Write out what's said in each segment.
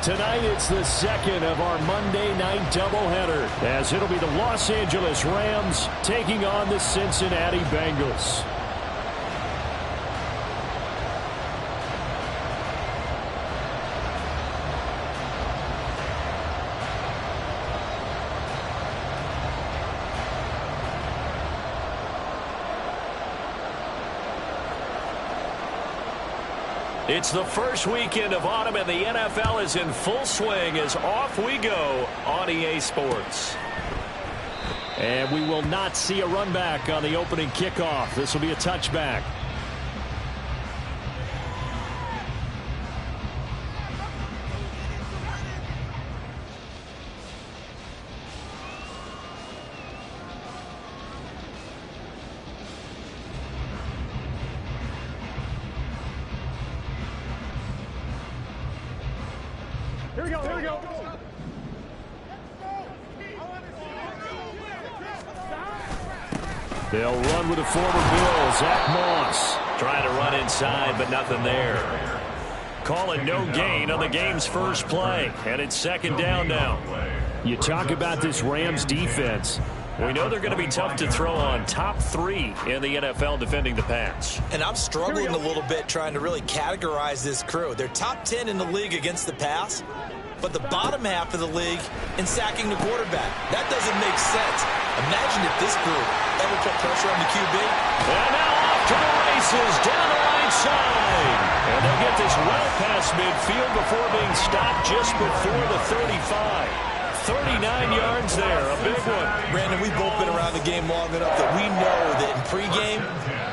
Tonight, it's the second of our Monday night doubleheader, as it'll be the Los Angeles Rams taking on the Cincinnati Bengals. It's the first weekend of autumn, and the NFL is in full swing as off we go on EA Sports. And we will not see a run back on the opening kickoff. This will be a touchback. Here we go. They'll run with the former Bill, Zach Moss. Trying to run inside, but nothing there. Call it no gain on the game's first play, and it's second down now. You talk about this Rams defense. We know they're going to be tough to throw on. Top 3 in the NFL defending the pass. And I'm struggling a little bit trying to really categorize this crew. They're top 10 in the league against the pass, but the bottom half of the league in sacking the quarterback. That doesn't make sense. Imagine if this group ever put pressure on the QB. And now off to the races down the right side. And they'll get this well past midfield before being stopped just before the 35. 39 yards there, a big one. Brandon, we've both been around the game long enough that we know that in pregame,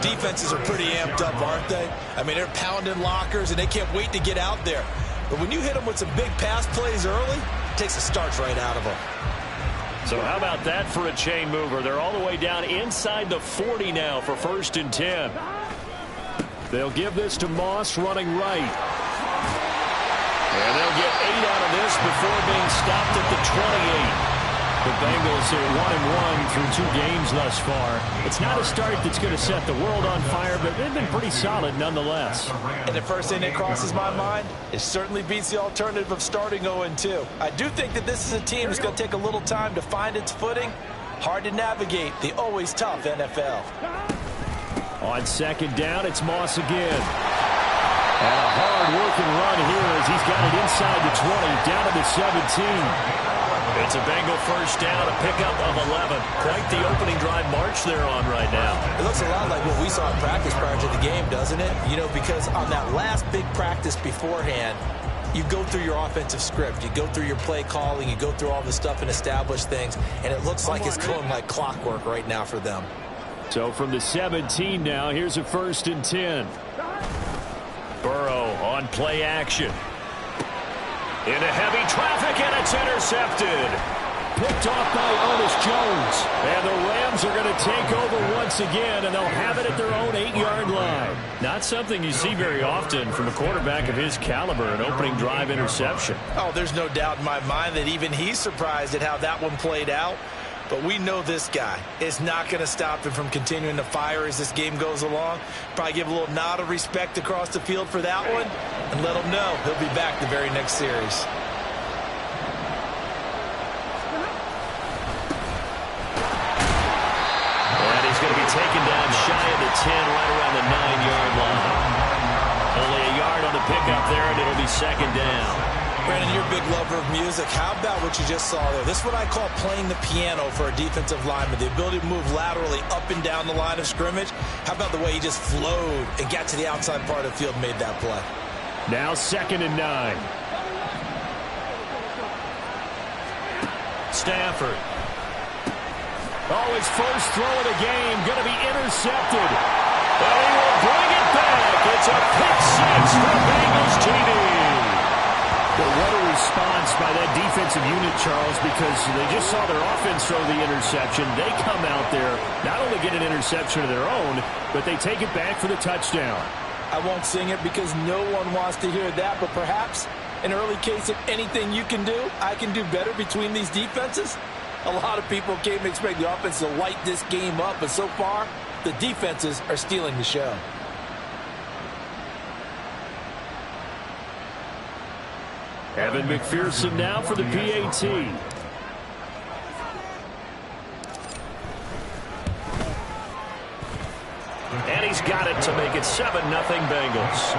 defenses are pretty amped up, aren't they? I mean, they're pounding lockers, and they can't wait to get out there. But when you hit them with some big pass plays early, it takes the starch right out of them. So how about that for a chain mover? They're all the way down inside the 40 now for 1st and 10. They'll give this to Moss running right. And they'll get 8 out of this before being stopped at the 28. The Bengals are 1-1 through 2 games thus far. It's not a start that's going to set the world on fire, but they've been pretty solid nonetheless. And the first thing that crosses my mind, it certainly beats the alternative of starting 0-2. I do think that this is a team that's going to take a little time to find its footing. Hard to navigate the always tough NFL. On second down, it's Moss again. And a hard-working run here as he's got it inside the 20, down to the 17. It's a Bengal first down, a pickup of 11. Quite the opening drive march they're on right now. It looks a lot like what we saw in practice prior to the game, doesn't it? You know, because on that last big practice beforehand, you go through your offensive script. You go through your play calling. You go through all the stuff and establish things. And it looks like it's going like clockwork right now for them. So from the 17 now, here's a 1st and 10. Burrow on play action. Into heavy traffic, and it's intercepted. Picked off by Ernest Jones. And the Rams are going to take over once again, and they'll have it at their own 8-yard line. Not something you see very often from a quarterback of his caliber, an opening drive interception. Oh, there's no doubt in my mind that even he's surprised at how that one played out. But we know this guy is not going to stop him from continuing to fire as this game goes along. Probably give a little nod of respect across the field for that one and let him know he'll be back the very next series. And he's going to be taken down shy of the 10, right around the 9-yard line. Only a yard on the pickup there, and it'll be second down. Brandon, you're a big lover of music. How about what you just saw there? This is what I call playing the piano for a defensive lineman. The ability to move laterally up and down the line of scrimmage. How about the way he just flowed and got to the outside part of the field and made that play? Now 2nd and 9. Stafford. Oh, his first throw of the game going to be intercepted. And he will bring it back. It's a pick 6 for Bengals TD. But what a response by that defensive unit, Charles, because they just saw their offense throw the interception. They come out there, not only get an interception of their own, but they take it back for the touchdown. I won't sing it because no one wants to hear that, but perhaps an early case of anything you can do, I can do better between these defenses. A lot of people came to expect the offense to light this game up, but so far, the defenses are stealing the show. Evan McPherson now for the PAT. And he's got it to make it 7-0 Bengals.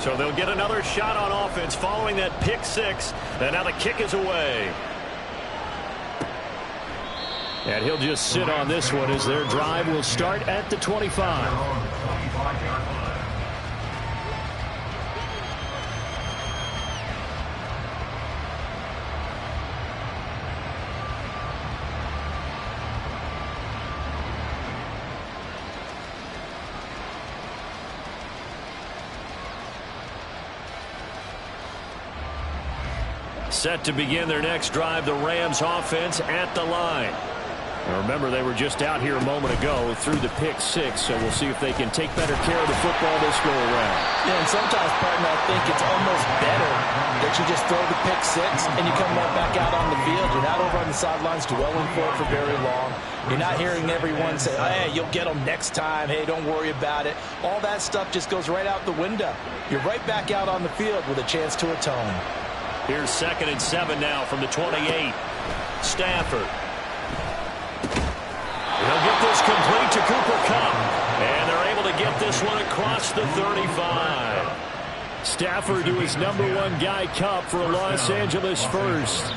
So they'll get another shot on offense following that pick six. And now the kick is away. And he'll just sit on this one as their drive will start at the 25. Set to begin their next drive, the Rams offense at the line. Now remember, they were just out here a moment ago through the pick six, so we'll see if they can take better care of the football this go around. Yeah, and sometimes, partner, I think it's almost better that you just throw the pick six and you come right back out on the field. You're not over on the sidelines dwelling for it for very long. You're not hearing everyone say, oh, hey, you'll get them next time. Hey, don't worry about it. All that stuff just goes right out the window. You're right back out on the field with a chance to atone. Here's 2nd and 7 now from the 28. Stafford. He'll get this complete to Cooper Kupp. And they're able to get this one across the 35. Stafford to his #1 guy, Kupp, for a Los Angeles first.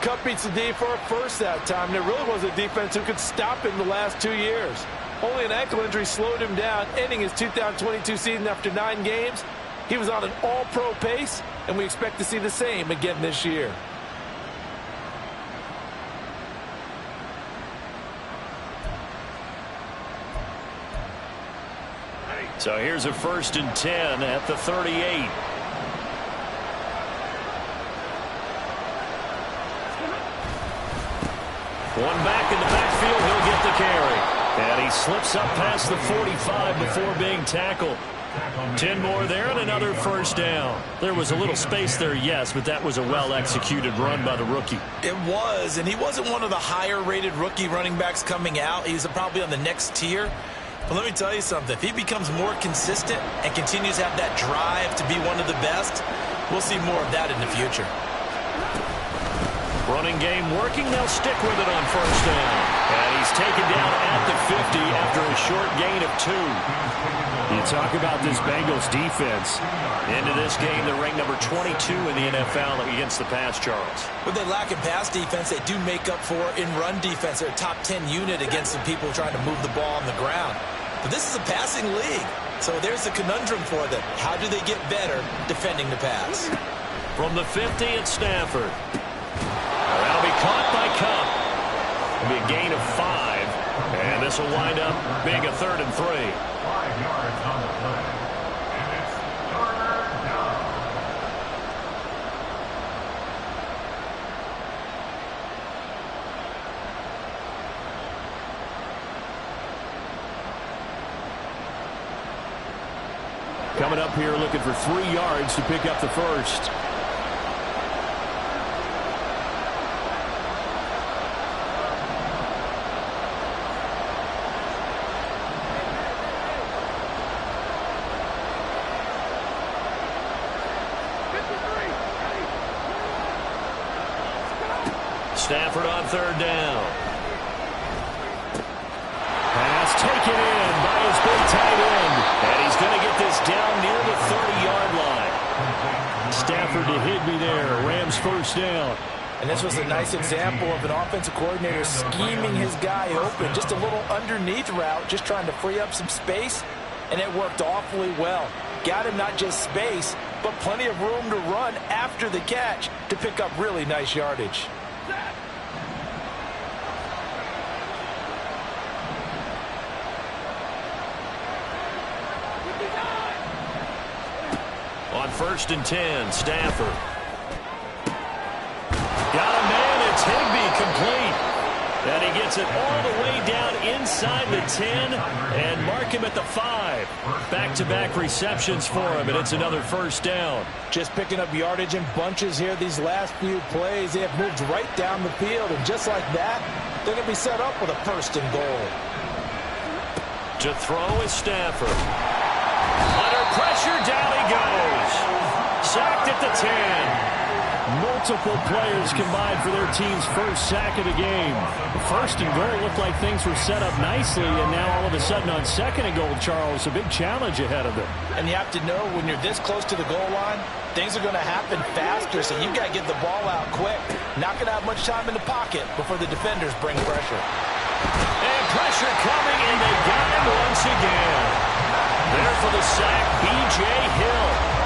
Kupp beats the D for a first that time. There really was a defense who could stop him the last 2 years. Only an ankle injury slowed him down, ending his 2022 season after 9 games. He was on an all-pro pace, and we expect to see the same again this year. So here's a 1st and 10 at the 38. One back in the backfield, he'll get the carry. And he slips up past the 45 before being tackled. 10 more there and another 1st down. There was a little space there, yes, but that was a well-executed run by the rookie. It was, and he wasn't one of the higher-rated rookie running backs coming out. He's probably on the next tier. But let me tell you something. If he becomes more consistent and continues to have that drive to be one of the best, we'll see more of that in the future. Running game working. They'll stick with it on 1st down. And he's taken down at the 50 after a short gain of 2. You talk about this Bengals defense. Into this game, they're ranked number 22 in the NFL against the pass, Charles. But they lack in pass defense. They do make up for in run defense. They're a top 10 unit against the people trying to move the ball on the ground. But this is a passing league. So there's the conundrum for them. How do they get better defending the pass? From the 50 at Stafford. That'll be caught by Kupp. It'll be a gain of 5. And this will wind up being a 3rd and 3. 5 yards on the play. And it's Turner down. Coming up here looking for 3 yards to pick up the 1st. Stafford on 3rd down. Pass taken in by his big tight end. And he's going to get this down near the 30-yard line. Stafford to Higbee there. Rams 1st down. And this was a nice example of an offensive coordinator scheming his guy open. Just a little underneath route, just trying to free up some space. And it worked awfully well. Got him not just space, but plenty of room to run after the catch to pick up really nice yardage. On first and 10. Stafford. Got a man. It's Higbee, complete. And he gets it all the way down inside the 10 and mark him at the 5. Back-to-back receptions for him, and it's another first down. Just picking up yardage in bunches here these last few plays. They have moved right down the field, and just like that, they're going to be set up with a first and goal. To throw is Stafford. Under pressure, down he goes. Sacked at the 10. Multiple players combined for their team's first sack of the game. The first and goal looked like things were set up nicely, and now all of a sudden on second and goal, Charles, a big challenge ahead of them. And you have to know when you're this close to the goal line, things are going to happen faster, so you've got to get the ball out quick. Not going to have much time in the pocket before the defenders bring pressure. And pressure coming, and they got him once again. There for the sack, B.J. Hill.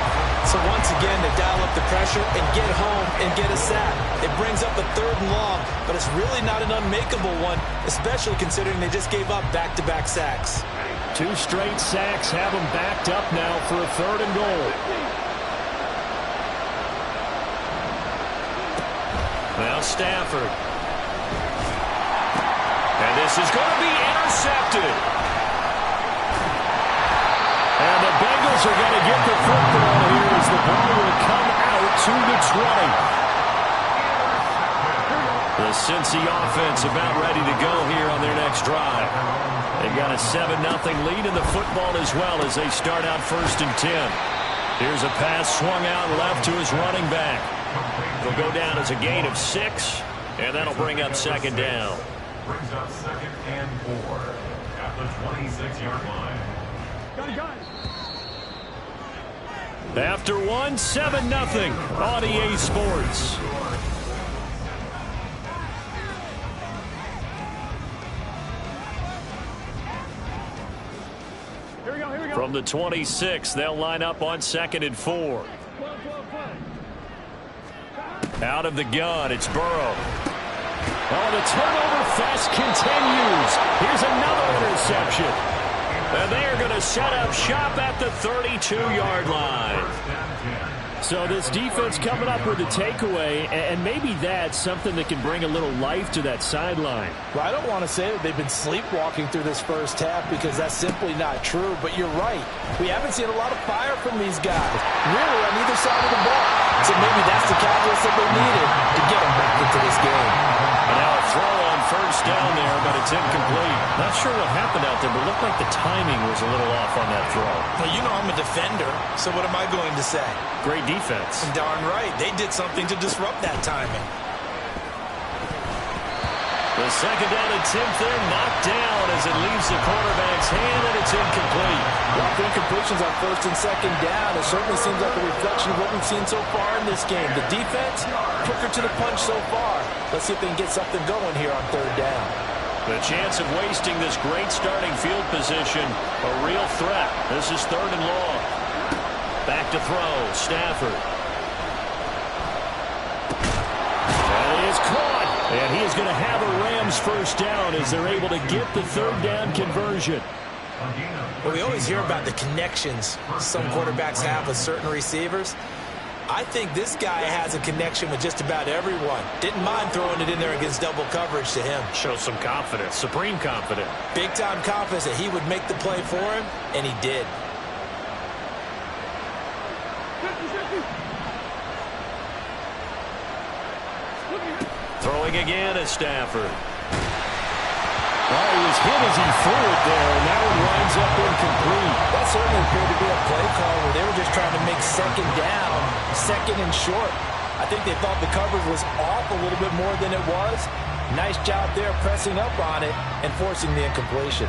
So once again, they dial up the pressure and get home and get a sack. It brings up a third and long, but it's really not an unmakeable one, especially considering they just gave up back-to-back sacks. 2 straight sacks have them backed up now for a third and goal. Now Stafford. And this is going to be intercepted. And the Bengals are going to get the football here as the ball will come out to the 20. The Cincy offense about ready to go here on their next drive. They've got a 7-0 lead in the football as well as they start out first and 10. Here's a pass swung out left to his running back. It'll go down as a gain of 6, and that'll bring up second down. Brings up second and 4 at the 26-yard line. After 7-0 on EA Sports. Here we go. From the 26, they'll line up on second and 4. Out of the gun, it's Burrow. Oh, the turnover fest continues. Here's another interception. And they are going to set up shop at the 32-yard line. So this defense coming up with a takeaway, and maybe that's something that can bring a little life to that sideline. Well, I don't want to say that they've been sleepwalking through this first half because that's simply not true, but you're right. We haven't seen a lot of fire from these guys, really on either side of the ball. So maybe that's the catalyst that they needed to get them back into this game. And now a throw on first down there, but it's incomplete. Not sure what happened out there, but it looked like the timing was a little off on that throw. Well, you know I'm a defender, so what am I going to say? Great defense. And darn right, they did something to disrupt that timing. The second down attempt there knocked down as it leaves the quarterback's hand, and it's incomplete. Well, the incompletions on first and second down, it certainly seems like a reflection of what we've seen so far in this game. The defense, quicker to the punch so far. Let's see if they can get something going here on third down. The chance of wasting this great starting field position, a real threat. This is third and long. Back to throw, Stafford. That is caught. And he is going to have a Rams first down as they're able to get the third down conversion. Well, we always hear about the connections some quarterbacks have with certain receivers. I think this guy has a connection with just about everyone. Didn't mind throwing it in there against double coverage to him. Shows some confidence, supreme confidence. Big-time confidence that he would make the play for him, and he did. Throwing again is Stafford. Well, he was hit as he threw it there, and that one winds up incomplete. That certainly appeared to be a play call where they were just trying to make second down, second and short. I think they thought the coverage was off a little bit more than it was. Nice job there pressing up on it and forcing the incompletion.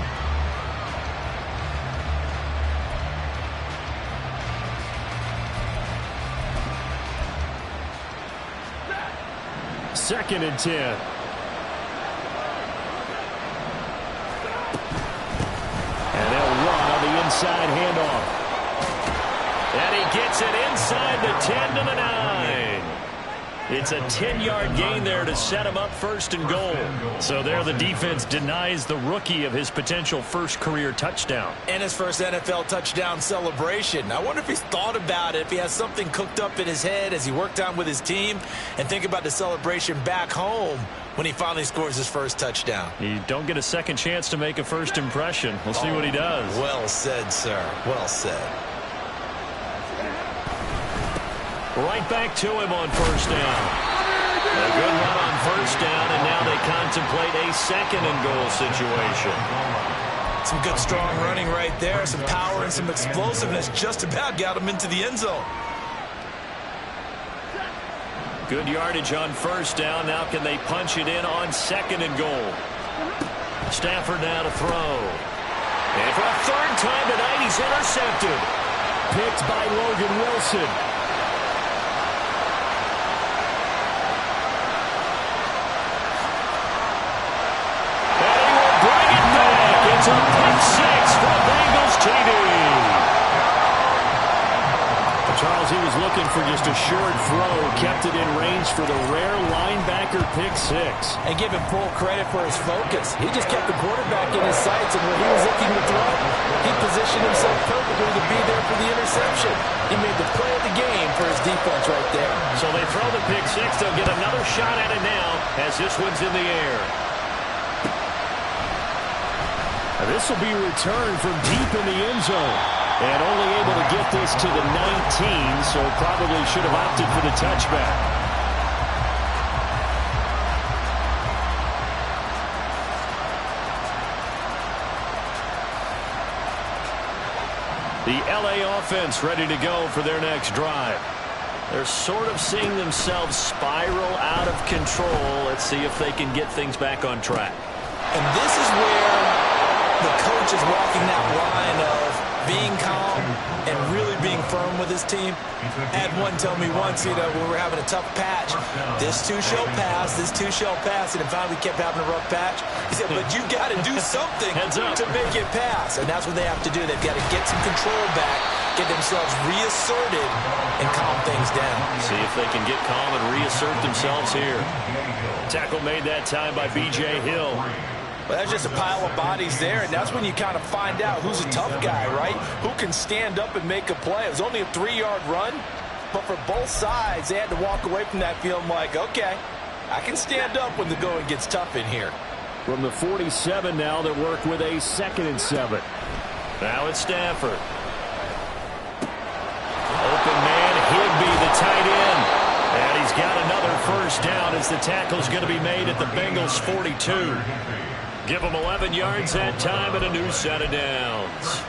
Second and 10. And they'll run on the inside handoff. And he gets it inside the 10 to the 9. It's a 10-yard gain there to set him up first and goal. So there the defense denies the rookie of his potential first career touchdown. And his first NFL touchdown celebration. I wonder if he's thought about it, if he has something cooked up in his head as he worked on with his team, and think about the celebration back home when he finally scores his first touchdown. You don't get a second chance to make a first impression. We'll see what he does. Well said, sir. Well said. Right back to him on first down. A good run on first down, and now they contemplate a second and goal situation. Some good strong running right there. Some power and some explosiveness just about got him into the end zone. Good yardage on first down. Now can they punch it in on second and goal? Stafford now to throw. And for a third time tonight, he's intercepted. Picked by Logan Wilson. It's a pick six for Bengals TD. Charles, he was looking for just a short throw, kept it in range for the rare linebacker pick six. And give him full credit for his focus. He just kept the quarterback in his sights, and when he was looking to throw, he positioned himself perfectly to be there for the interception. He made the play of the game for his defense right there. So they throw the pick six. They'll get another shot at it now as this one's in the air. This will be returned from deep in the end zone. And only able to get this to the 19, so probably should have opted for the touchback. The LA offense ready to go for their next drive. They're sort of seeing themselves spiral out of control. Let's see if they can get things back on track. And this is where the coach is walking that line of being calm and really being firm with his team. I had one tell me once, when we were having a tough patch, this too shall pass, this too shall pass, and then finally we kept having a rough patch. He said, but you got to do something to make it pass, and that's what they have to do. They've got to get some control back, get themselves reasserted, and calm things down. See if they can get calm and reassert themselves here. Tackle made that time by B.J. Hill. Well, that's just a pile of bodies there, and that's when you kind of find out who's a tough guy, right? Who can stand up and make a play. It was only a 3-yard run, but for both sides, they had to walk away from that feeling like, okay, I can stand up when the going gets tough in here. From the 47 now, they work with a 2nd and 7. Now it's Stafford. Open man, Higbee, the tight end. And he's got another first down as the tackle's going to be made at the Bengals' 42. Give them 11 yards that time and a new set of downs.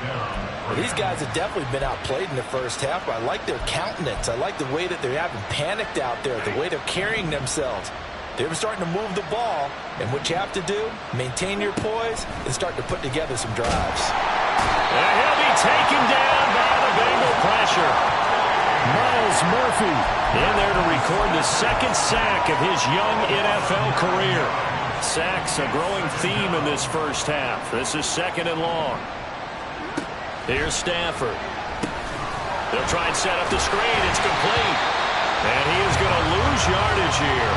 Well, these guys have definitely been outplayed in the first half, but I like their countenance. I like the way that they haven't panicked out there, the way they're carrying themselves. They're starting to move the ball, and what you have to do, maintain your poise and start to put together some drives. And he'll be taken down by the Bengal pressure. Myles Murphy in there to record the 2nd sack of his young NFL career. Sacks a growing theme in this first half. This is 2nd and long. Here's Stafford. They'll try and set up the screen. It's complete. And he is going to lose yardage here.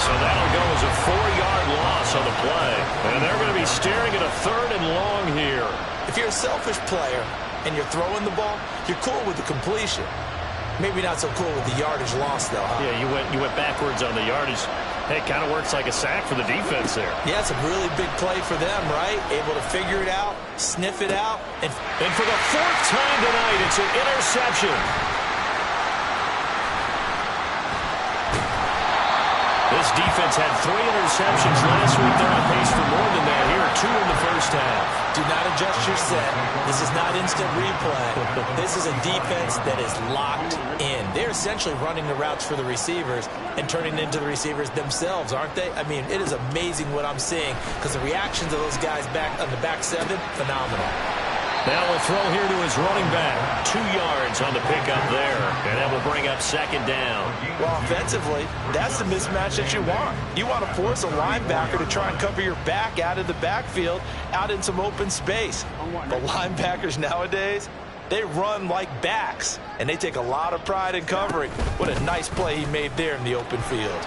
So that'll go as a 4-yard loss on the play. And they're going to be staring at a 3rd and long here. If you're a selfish player and you're throwing the ball, you're cool with the completion. Maybe not so cool with the yardage loss, though, huh? Yeah, you went backwards on the yardage. Hey, it kind of works like a sack for the defense there. Yeah, it's a really big play for them, right? Able to figure it out, sniff it out. And for the 4th time tonight, it's an interception. This defense had 3 interceptions last week. They're on pace for more than that here. 2 in the first half. Do not adjust your set. This is not instant replay. This is a defense that is locked in. They're essentially running the routes for the receivers and turning it into the receivers themselves, aren't they? I mean, it is amazing what I'm seeing because the reactions of those guys back on the back 7, phenomenal. Now a throw here to his running back. 2 yards on the pickup there. And that will bring up 2nd down. Well, offensively, that's the mismatch that you want. You want to force a linebacker to try and cover your back out of the backfield, out in some open space. But linebackers nowadays, They run like backs, and they take a lot of pride in covering. What a nice play he made there in the open field.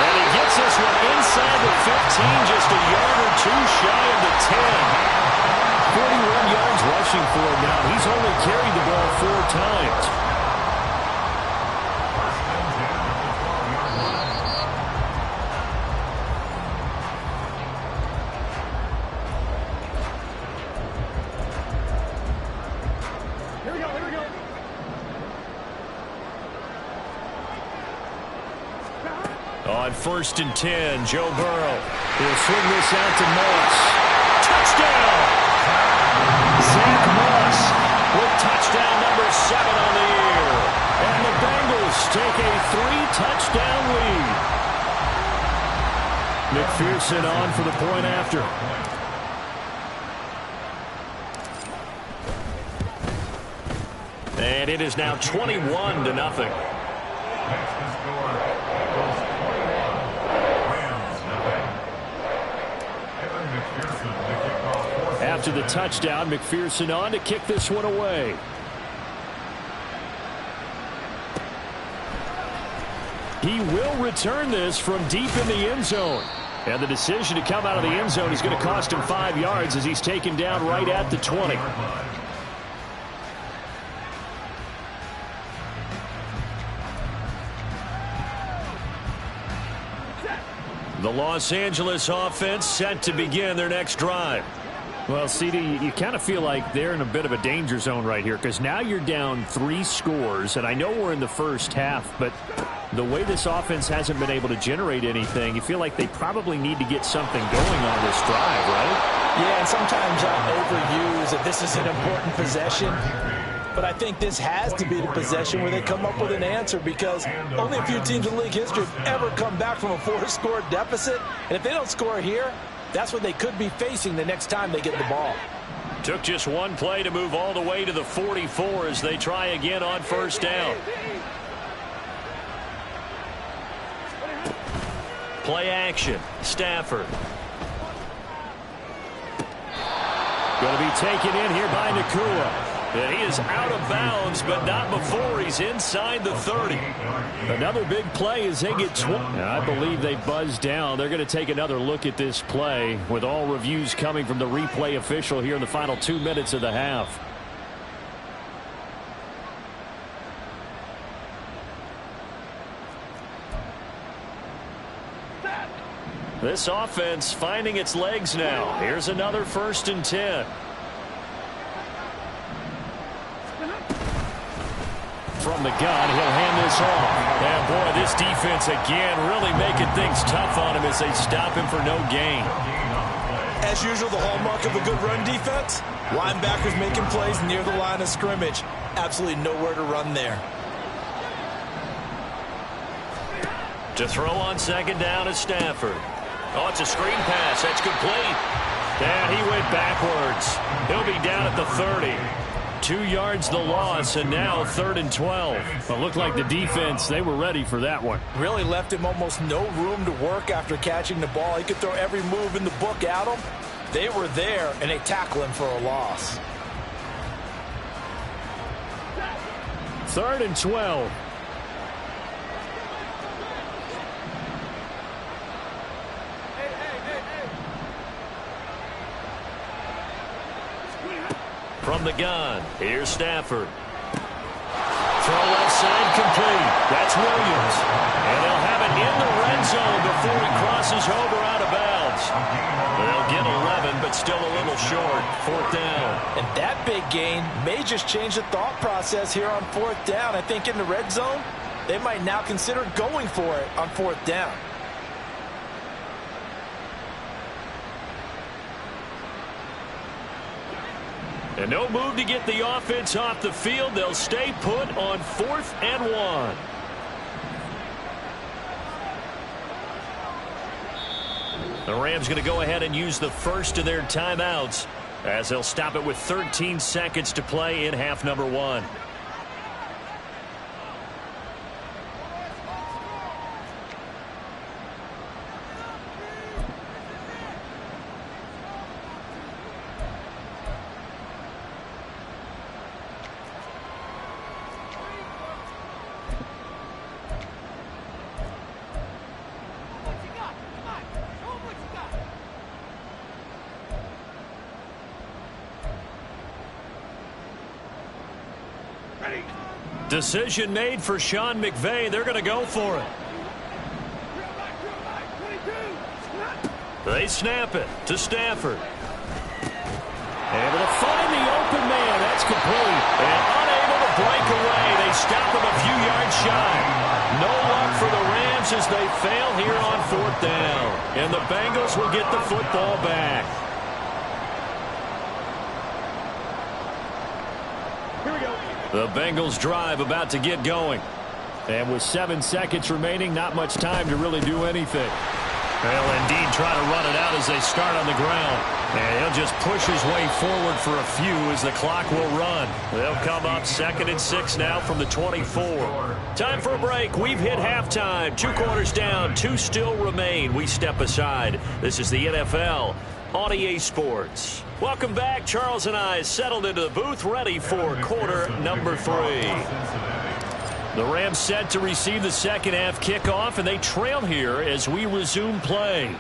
And he gets this one inside the 15, just a yard or two shy of the 10. 41 yards rushing for him now. He's only carried the ball 4 times. On 1st and 10, Joe Burrow. He'll swing this out to Moss. Touchdown! Zach Moss with touchdown number 7 on the year. And the Bengals take a 3-touchdown lead. McPherson on for the point after. And it is now 21-0. Next to score, Eagles 21, Rams nothing. Evan McPherson, the kickoff. After the touchdown, McPherson on to kick this one away. He will return this from deep in the end zone. And the decision to come out of the end zone is going to cost him 5 yards as he's taken down right at the 20. The Los Angeles offense set to begin their next drive. Well, CD, you kind of feel like they're in a bit of a danger zone right here because now you're down 3 scores, and I know we're in the first half, but the way this offense hasn't been able to generate anything, you feel like they probably need to get something going on this drive, right? Yeah, and sometimes I overuse that this is an important possession. But I think this has to be the possession where they come up with an answer because only a few teams in league history have ever come back from a 4-score deficit. And if they don't score here, that's what they could be facing the next time they get the ball. Took just one play to move all the way to the 44 as they try again on 1st down. Play action. Stafford. Going to be taken in here by Nacua. And he is out of bounds, but not before he's inside the 30. Another big play as they get 20. I believe they buzzed down. They're going to take another look at this play with all reviews coming from the replay official here in the final 2 minutes of the half. This offense finding its legs now. Here's another 1st and 10. From the gun, he'll hand this off. And boy, this defense again really making things tough on him as they stop him for no gain. As usual, the hallmark of a good run defense, linebackers making plays near the line of scrimmage. Absolutely nowhere to run there. To throw on 2nd down is Stafford. Oh, it's a screen pass. That's complete. And he went backwards. He'll be down at the 30. 2 yards the loss, and now 3rd and 12. It looked like the defense, they were ready for that one. Really left him almost no room to work after catching the ball. He could throw every move in the book at him. They were there, and they tackle him for a loss. 3rd and 12. From the gun, here's Stafford. Throw left side complete. That's Williams. And they'll have it in the red zone before he crosses over out of bounds. They'll get 11, but still a little short. 4th down. And that big gain may just change the thought process here on 4th down. I think in the red zone, they might now consider going for it on 4th down. And no move to get the offense off the field. They'll stay put on 4th and 1. The Rams going to go ahead and use the first of their timeouts as they'll stop it with 13 seconds to play in half number 1. Decision made for Sean McVay. They're going to go for it. They snap it to Stafford. Able to find the open man. That's complete. And unable to break away. They stop him a few yards shy. No luck for the Rams as they fail here on 4th down. And the Bengals will get the football back. Here we go. The Bengals drive about to get going. And with 7 seconds remaining, not much time to really do anything. They'll indeed try to run it out as they start on the ground. And he'll just push his way forward for a few as the clock will run. They'll come up 2nd and 6 now from the 24. Time for a break. We've hit halftime. 2 quarters down. 2 still remain. We step aside. This is the NFL on EA Sports. Welcome back. Charles and I settled into the booth ready for quarter number 3. The Rams set to receive the second half kickoff, and they trail here as we resume play.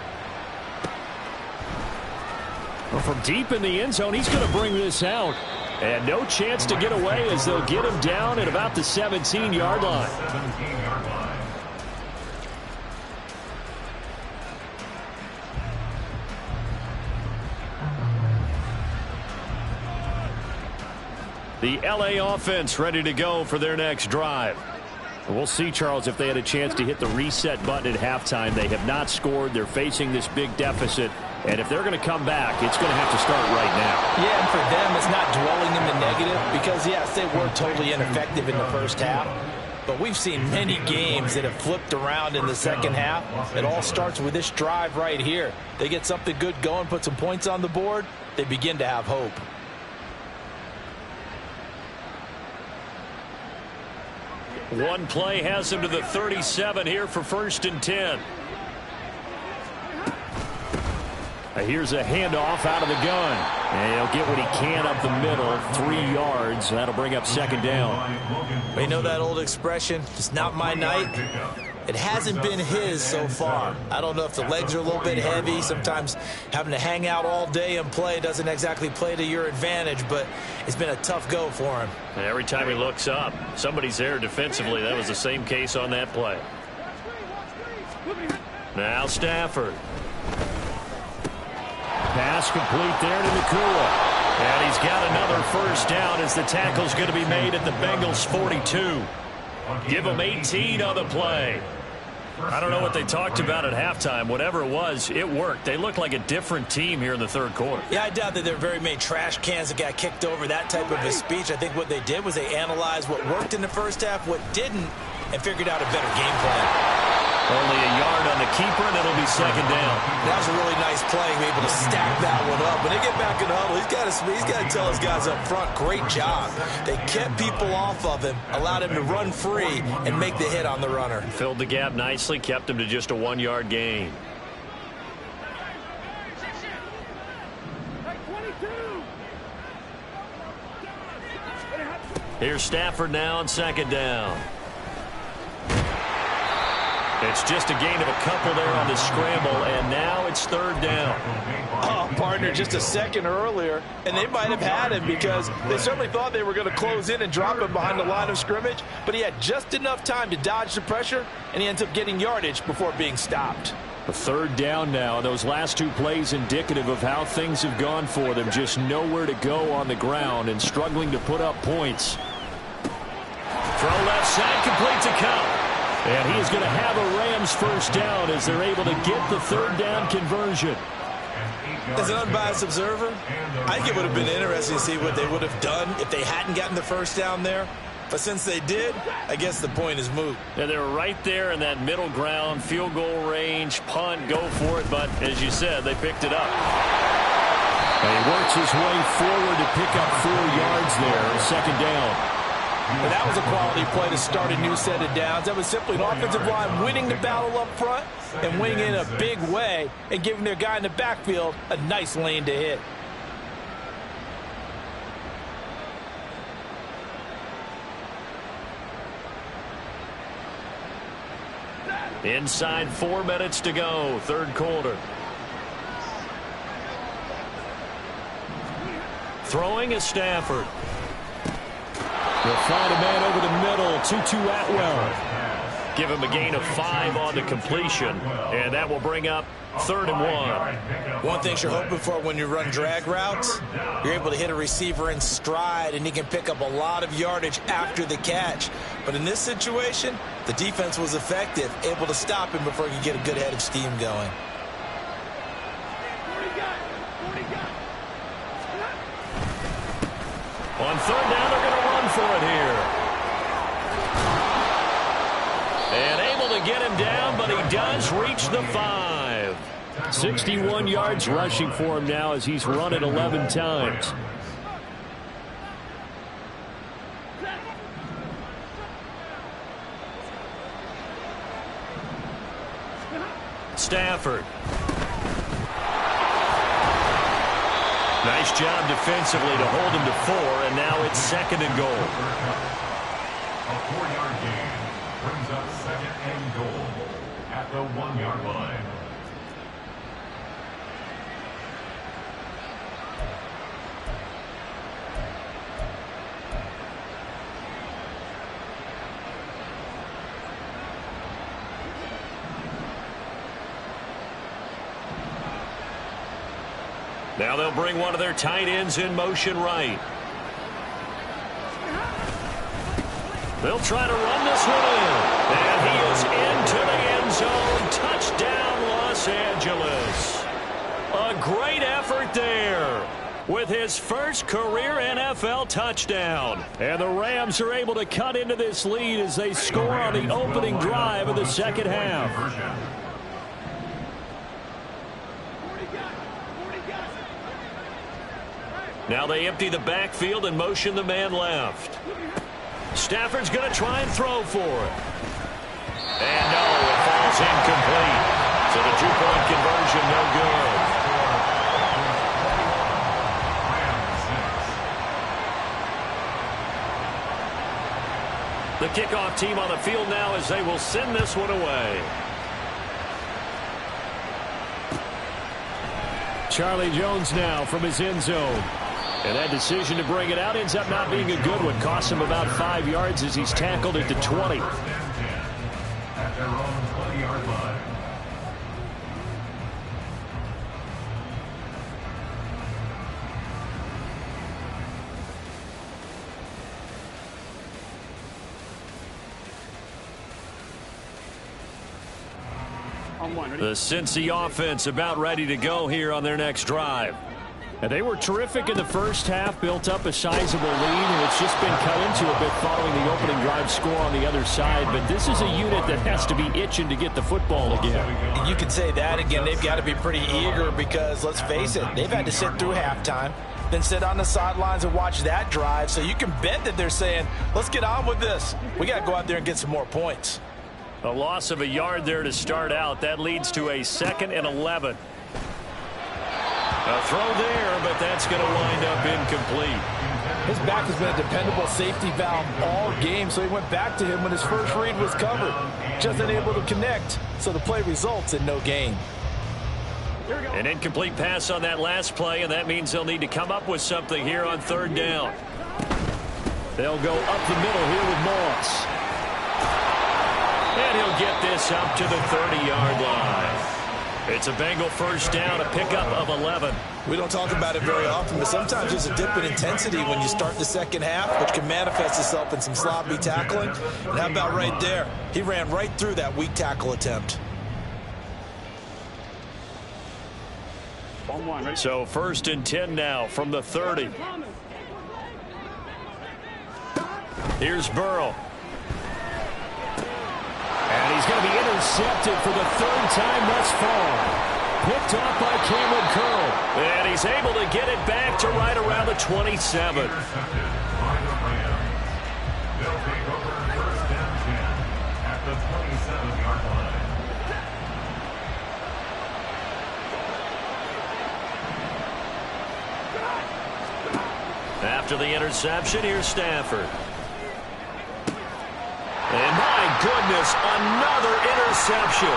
Well, from deep in the end zone, he's going to bring this out. And no chance to get away as they'll get him down at about the 17-yard line. 17-yard line. The LA offense ready to go for their next drive. We'll see, Charles, if they had a chance to hit the reset button at halftime. They have not scored. They're facing this big deficit. And if they're going to come back, it's going to have to start right now. Yeah, and for them, it's not dwelling in the negative because, yes, they were totally ineffective in the first half. But we've seen many games that have flipped around in the second half. It all starts with this drive right here. They get something good going, put some points on the board, they begin to have hope. One play has him to the 37 here for 1st and 10. Here's a handoff out of the gun. And he'll get what he can up the middle, 3 yards. That'll bring up 2nd down. You know that old expression, it's not my night? It hasn't been his so far. I don't know if the legs are a little bit heavy. Sometimes having to hang out all day and play doesn't exactly play to your advantage, but it's been a tough go for him. Every time he looks up, somebody's there defensively. That was the same case on that play. Now Stafford. Pass complete there to Nakua. And he's got another 1st down as the tackle's going to be made at the Bengals 42. Give them 18 on the play. I don't know what they talked about at halftime. Whatever it was, it worked. They looked like a different team here in the 3rd quarter. Yeah, I doubt that there were very many trash cans that got kicked over, that type of a speech. I think what they did was they analyzed what worked in the first half, what didn't, and figured out a better game plan. Only a yard on the keeper, and it'll be 2nd down. That was a really nice play, to be able to stack that one up. When they get back in the huddle, he's got to tell his guys up front, great job. They kept people off of him, allowed him to run free, and make the hit on the runner. Filled the gap nicely, kept him to just a 1-yard gain. Here's Stafford now on 2nd down. It's just a gain of a couple there on the scramble, and now it's 3rd down. Oh, partner, just a second earlier, and they might have had him because they certainly thought they were going to close in and drop him behind the line of scrimmage, but he had just enough time to dodge the pressure, and he ends up getting yardage before being stopped. A 3rd down now. Those last 2 plays indicative of how things have gone for them. Just nowhere to go on the ground and struggling to put up points. Throw left side, complete to Cup. And he is going to have a Rams 1st down as they're able to get the 3rd down conversion. As an unbiased observer, I think it would have been interesting to see what they would have done if they hadn't gotten the 1st down there. But since they did, I guess the point is moot. And they were right there in that middle ground, field goal range, punt, go for it. But as you said, they picked it up. And he works his way forward to pick up 4 yards there, 2nd down. But that was a quality play to start a new set of downs. That was simply an offensive line winning the battle up front and winning in a big way and giving their guy in the backfield a nice lane to hit. Inside 4 minutes to go, 3rd quarter. Throwing is Stafford. They'll find a man over the middle. 2-2 Atwell. Give him a gain of 5 on the completion, and that will bring up 3rd and 1. One thing you're hoping for when you run drag routes, you're able to hit a receiver in stride, and he can pick up a lot of yardage after the catch. But in this situation, the defense was effective, able to stop him before he could get a good head of steam going. On 3rd down, they're going to run for it here. And able to get him down, but he does reach the 5. 61 yards rushing for him now as he's run it 11 times. Stafford. Nice job defensively to hold him to 4, and now it's 2nd and goal. A 4-yard gain brings up 2nd and goal at the 1-yard line. Now they'll bring one of their tight ends in motion right. They'll try to run this one in. And he is into the end zone. Touchdown, Los Angeles. A great effort there with his first career NFL touchdown. And the Rams are able to cut into this lead as they score on the opening drive of the second half. Now they empty the backfield and motion the man left. Stafford's going to try and throw for it. And no, it falls incomplete. So the 2-point conversion no good. The kickoff team on the field now as they will send this one away. Charlie Jones now from his end zone. And that decision to bring it out ends up not being a good one. Costs him about 5 yards as he's tackled at the 20. At their own 20-yard line. The Cincy offense about ready to go here on their next drive. And they were terrific in the first half, built up a sizable lead, and it's just been cut into a bit following the opening drive score on the other side. But this is a unit that has to be itching to get the football again. You could say that again. They've got to be pretty eager because, let's face it, they've had to sit through halftime, then sit on the sidelines and watch that drive. So you can bet that they're saying, let's get on with this. We got to go out there and get some more points. A loss of a yard there to start out. That leads to a 2nd and 11. A throw there, but that's going to wind up incomplete. His back has been a dependable safety valve all game, so he went back to him when his first read was covered. Just unable to connect, so the play results in no gain. An incomplete pass on that last play, and that means they'll need to come up with something here on 3rd down. They'll go up the middle here with Moss. And he'll get this up to the 30-yard line. It's a Bengal first down, a pickup of 11. We don't talk about it very often, but sometimes there's a dip in intensity when you start the second half, which can manifest itself in some sloppy tackling. And how about right there? He ran right through that weak tackle attempt. So 1st and 10 now from the 30. Here's Burrow. And he's going to be intercepted for the 3rd time thus far. Picked off by Cameron Curl. And he's able to get it back to right around the 27. They'll take over 1st and 10 at the 27-yard line. After the interception, here's Stafford. And my goodness, another interception.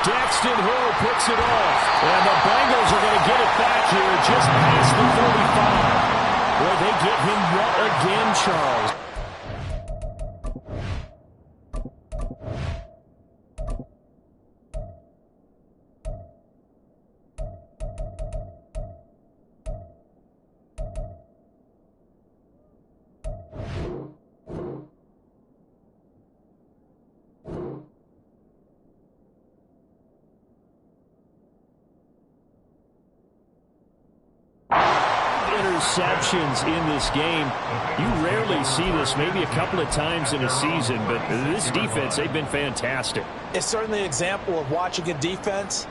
Daxton Hill picks it off. And the Bengals are going to get it back here just past the 45. Where they give him what again, Charles? interceptions in this game. You rarely see this, maybe a couple of times in a season, but this defense, they've been fantastic. It's certainly an example of watching a defense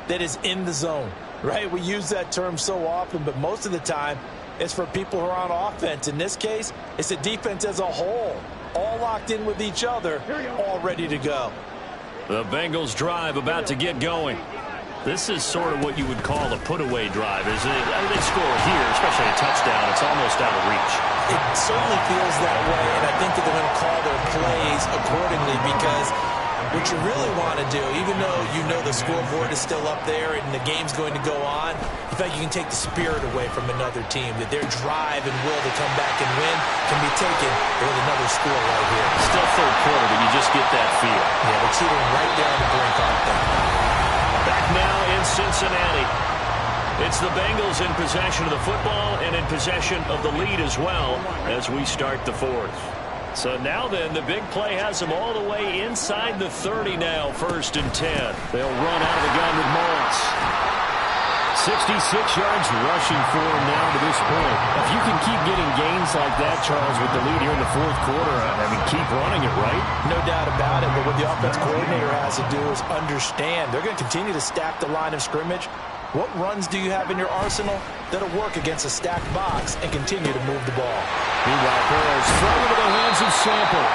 that is in the zone, right? We use that term so often, but most of the time it's for people who are on offense. In this case, it's a defense as a whole, all locked in with each other, all ready to go. The Bengals drive about to get going. This is sort of what you would call a put-away drive, isn't it? I mean, they score here, especially a touchdown. It's almost out of reach. It certainly feels that way, and I think that they're going to call their plays accordingly, because what you really want to do, even though you know the scoreboard is still up there and the game's going to go on, in fact, you can take the spirit away from another team, that their drive and will to come back and win can be taken with another score right here. Still third quarter, but you just get that feel. Yeah, they're teetering right down the brink, aren't they? Back now in Cincinnati. It's the Bengals in possession of the football and in possession of the lead as well as we start the fourth. So now then, the big play has them all the way inside the 30 now, 1st and 10. They'll run out of the gun with Moss. 66 yards rushing for him now to this point. If you can keep getting gains like that, Charles, with the lead here in the fourth quarter, I mean, keep running it, right? No doubt about it, but what the offense coordinator has to do is understand. They're going to continue to stack the line of scrimmage. What runs do you have in your arsenal that'll work against a stacked box and continue to move the ball? Meanwhile, Burrow's thrown into the hands of Sample.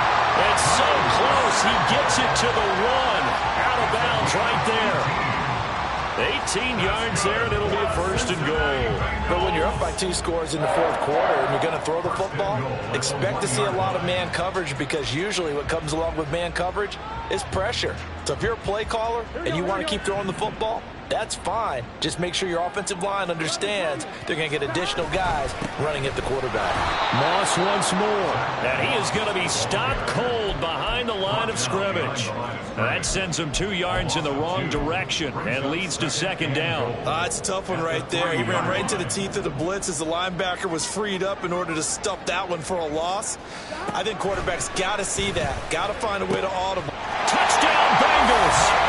It's so close. He gets it to the 1. Out of bounds right there. 18 yards there, and it'll be a 1st and goal. But when you're up by 2 scores in the fourth quarter and you're going to throw the football, expect to see a lot of man coverage, because usually what comes along with man coverage is pressure. So if you're a play caller and you want to keep throwing the football, that's fine. Just make sure your offensive line understands they're going to get additional guys running at the quarterback. Moss once more, and he is going to be stopped cold behind the line of scrimmage. That sends him 2 yards in the wrong direction and leads to 2nd down. It's a tough one right there. He ran right into the teeth of the blitz as the linebacker was freed up in order to stuff that one for a loss. I think quarterbacks got to see that. Got to find a way to audible. Touchdown, Bengals!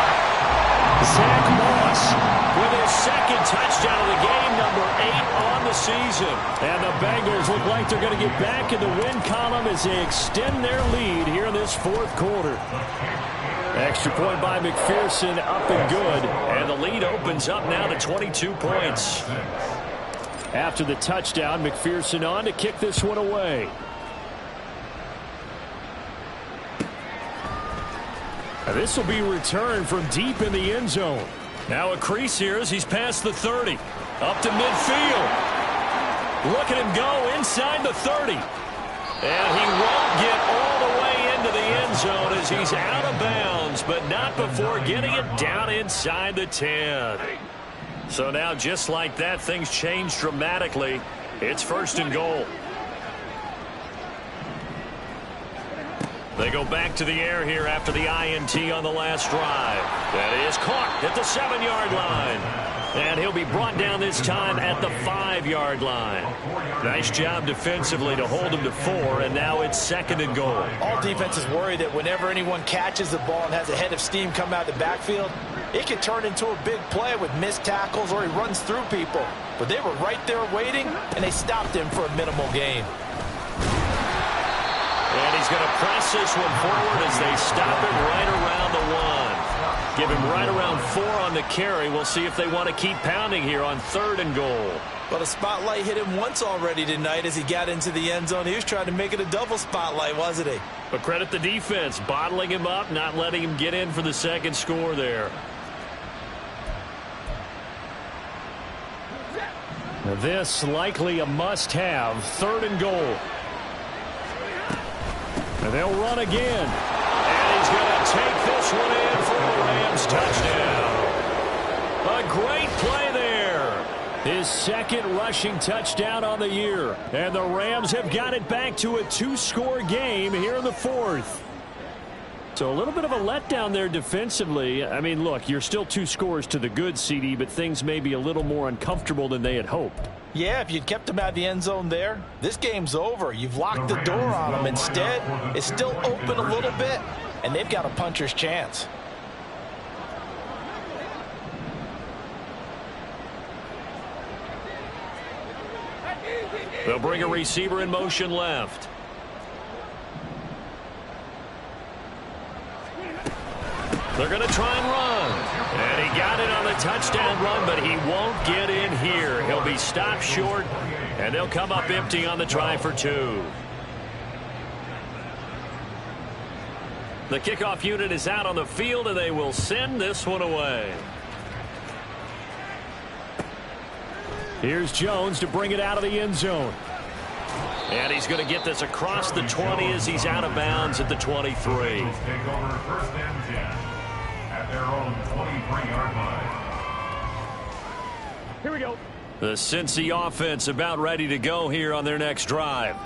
Zach Moss with his 2nd touchdown of the game, number 8 on the season. And the Bengals look like they're going to get back in the win column as they extend their lead here in this fourth quarter. Extra point by McPherson, up and good. And the lead opens up now to 22 points. After the touchdown, McPherson on to kick this one away. This will be returned from deep in the end zone. Now a crease here as he's past the 30. Up to midfield. Look at him go inside the 30. And he won't get all the way into the end zone as he's out of bounds, but not before getting it down inside the 10. So now just like that, things change dramatically. It's 1st and goal. They go back to the air here after the INT on the last drive. That is caught at the 7-yard line. And he'll be brought down this time at the 5-yard line. Nice job defensively to hold him to 4, and now it's 2nd and goal. All defenses worry that whenever anyone catches the ball and has a head of steam come out the backfield, it can turn into a big play with missed tackles or he runs through people. But they were right there waiting, and they stopped him for a minimal gain. And he's going to press this one forward as they stop him right around the 1. Give him right around 4 on the carry. We'll see if they want to keep pounding here on 3rd and goal. Well, the spotlight hit him once already tonight as he got into the end zone. He was trying to make it a double spotlight, wasn't he? But credit the defense, bottling him up, not letting him get in for the 2nd score there. Now this likely a must-have, 3rd and goal. And they'll run again. And he's going to take this one in for a Rams touchdown. A great play there. His 2nd rushing touchdown on the year. And the Rams have got it back to a 2-score game here in the 4th. So a little bit of a letdown there defensively. I mean, look, you're still 2 scores to the good, CD, but things may be a little more uncomfortable than they had hoped. Yeah, if you'd kept him out of the end zone there, this game's over. You've locked the door on him. Instead, it's still open a little bit, and they've got a puncher's chance. They'll bring a receiver in motion left. They're going to try and run. And he got it on the touchdown run, but he won't get in here. He'll be stopped short, and they'll come up empty on the try for 2. The kickoff unit is out on the field, and they will send this one away. Here's Jones to bring it out of the end zone. And he's going to get this across the 20 as he's out of bounds at the 23. Take over first and 10 at their own 23-yard line. Here we go. The Cincy offense about ready to go here on their next drive.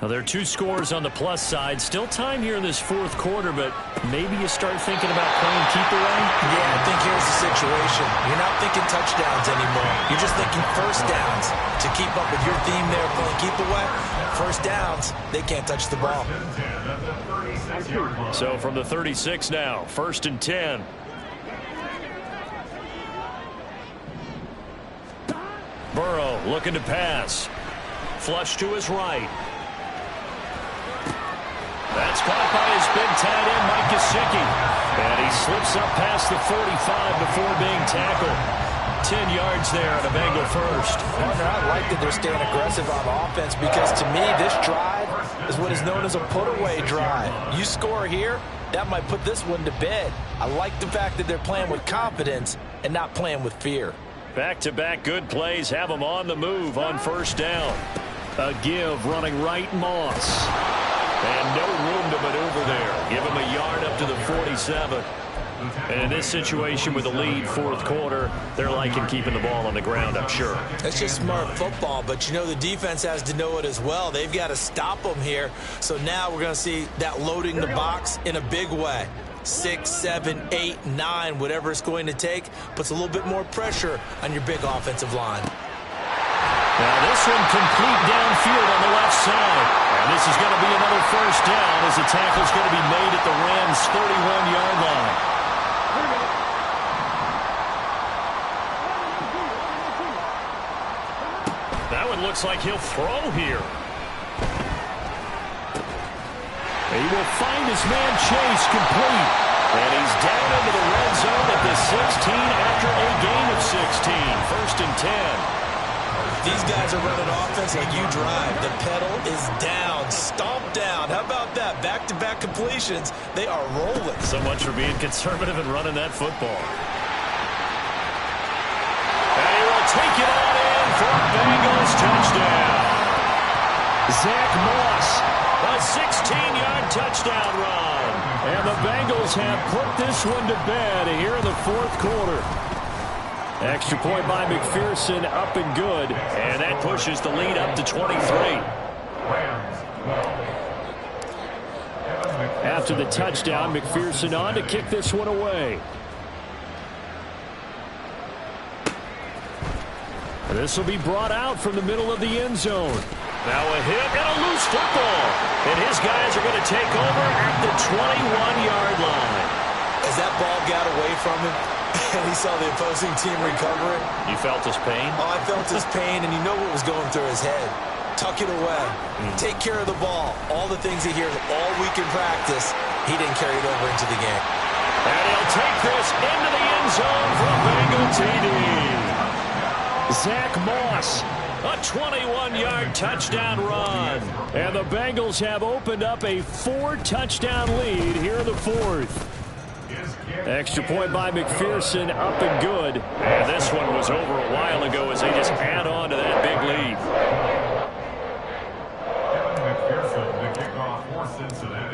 Now, there are 2 scores on the plus side. Still time here in this fourth quarter, but maybe you start thinking about playing keep away? Yeah, I think here's the situation. You're not thinking touchdowns anymore. You're just thinking first downs. To keep up with your theme there, playing keep away, first downs, they can't touch the ball. So from the 36 now, first and 10. Burrow looking to pass. Flush to his right. That's caught by his big tight end, Mike Gesicki. And he slips up past the 45 before being tackled. 10 yards there on a Bengal first. Partner, I like that they're staying aggressive on offense because to me, this drive is what is known as a put-away drive. You score here, that might put this one to bed. I like the fact that they're playing with confidence and not playing with fear. Back-to-back good plays have them on the move on first down. A give running right, Moss. And no room to maneuver there. Give him a yard up to the 47. And in this situation with a lead fourth quarter, they're liking keeping the ball on the ground, I'm sure. It's just smart football, but you know the defense has to know it as well. They've got to stop them here. So now we're going to see that loading the box in a big way. 6, 7, 8, 9, whatever it's going to take, puts a little bit more pressure on your big offensive line. Now this one complete downfield on the left side. And this is going to be another first down as the tackle's going to be made at the Rams' 31-yard line. That one looks like he'll throw here. He will find his man Chase complete. And he's down into the red zone at the 16 after a gain of 16. First and 10. These guys are running offense like you drive. The pedal is down, stomped down. How about that? Back-to-back completions. They are rolling. So much for being conservative and running that football. And he will take it on in for a Bengals touchdown. Zach Moss, a 16-yard touchdown run. And the Bengals have put this one to bed here in the fourth quarter. Extra point by McPherson, up and good. And that pushes the lead up to 23. After the touchdown, McPherson on to kick this one away. This will be brought out from the middle of the end zone. Now a hit and a loose football. And his guys are going to take over at the 21-yard line. As that ball got away from him, and he saw the opposing team recover it. You felt his pain? Oh, I felt his pain, and you know what was going through his head. Tuck it away. Take care of the ball. All the things he hears all week in practice, he didn't carry it over into the game. And he'll take this into the end zone for a Bengal TD. Zach Moss, a 21-yard touchdown run. And the Bengals have opened up a 4-touchdown lead here in the fourth. Extra point by McPherson, up and good. And this one was over a while ago as they just add on to that big lead.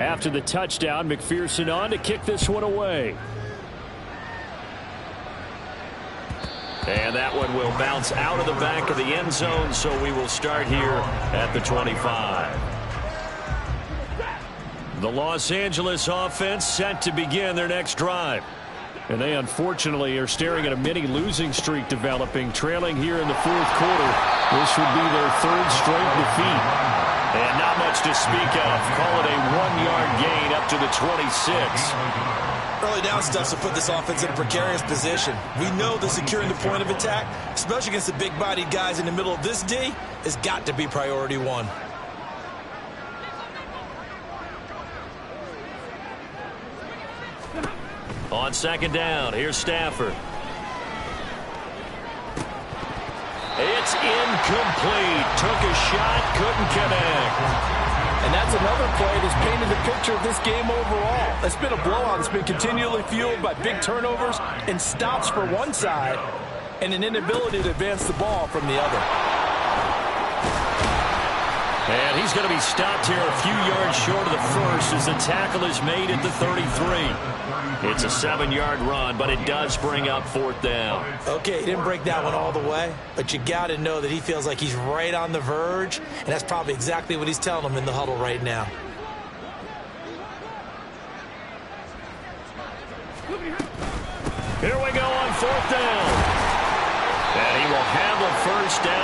After the touchdown, McPherson on to kick this one away. And that one will bounce out of the back of the end zone, so we will start here at the 25. The Los Angeles offense set to begin their next drive. And they unfortunately are staring at a mini losing streak developing, trailing here in the fourth quarter. This would be their third straight defeat. And not much to speak of. Call it a 1-yard gain up to the 26. Early down stuff to put this offense in a precarious position. We know that securing the point of attack, especially against the big-bodied guys in the middle of this D, has got to be priority one. On second down, here's Stafford. It's incomplete. Took a shot, couldn't connect. And that's another play that's painted the picture of this game overall. It's been a blowout. It's been continually fueled by big turnovers and stops for one side and an inability to advance the ball from the other. And he's going to be stopped here a few yards short of the first as the tackle is made at the 33. It's a 7-yard run, but it does bring up fourth down. Okay, he didn't break that one all the way, but you got to know that he feels like he's right on the verge, and that's probably exactly what he's telling them in the huddle right now. Here we go on fourth down. And he will have the first down.